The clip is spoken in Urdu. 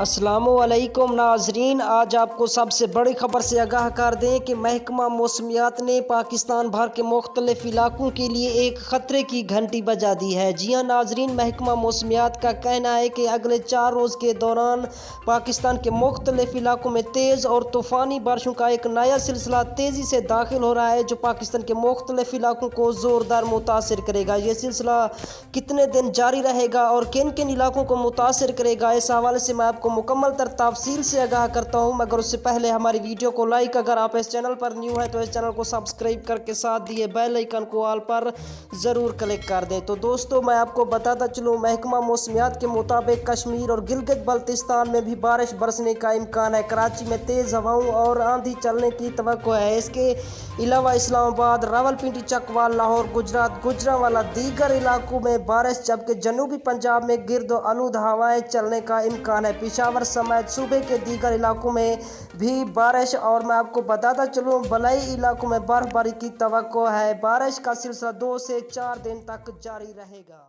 السلام علیکم ناظرین، آج آپ کو سب سے بڑی خبر سے آگاہ کر دیں کہ محکمہ موسمیات نے پاکستان بھر کے مختلف علاقوں کے لیے ایک خطرے کی گھنٹی بجا دی ہے۔ جی ہاں ناظرین، محکمہ موسمیات کا کہنا ہے کہ اگلے 4 روز کے دوران پاکستان کے مختلف علاقوں میں تیز اور طوفانی بارشوں کا ایک نیا سلسلہ تیزی سے داخل ہو رہا ہے، جو پاکستان کے مختلف علاقوں کو زوردار متاثر کرے گا۔ یہ سلسلہ کتنے دن جاری رہے گا اور کن کن علاقوں کو متاثر کرے گا، اس حوالے سے میں آپ کو مکمل تفصیل سے آگاہ کرتا ہوں، مگر اس سے پہلے ہماری ویڈیو کو لائک، اگر آپ اس چینل پر نیو ہیں تو اس چینل کو سبسکرائب کر کے ساتھ دیے بیل آئیکن کو آل پر ضرور کلک کر دیں۔ تو دوستو، میں آپ کو بتاتا چلوں، محکمہ موسمیات کے مطابق کشمیر اور گلگت بلتستان میں بھی بارش برسنے کا امکان ہے۔ کراچی میں تیز ہواؤں اور آندھی چلنے کی توقع ہے۔ اس کے علاوہ اسلام آباد، راولپنڈی، چکوال، لاہور، گجرات، گوجرانوالہ دیگر علاقوں میں بارش، جبکہ جنوبی پنجاب میں گرد و آلود ہوائیں چلنے کا امکان ہے۔ پشاور سمیت صوبے کے دیگر علاقوں میں بھی بارش، اور میں آپ کو بتاتا چلوں بالائی علاقوں میں برف باری کی توقع ہے۔ بارش کا سلسلہ 2 سے 4 دن تک جاری رہے گا۔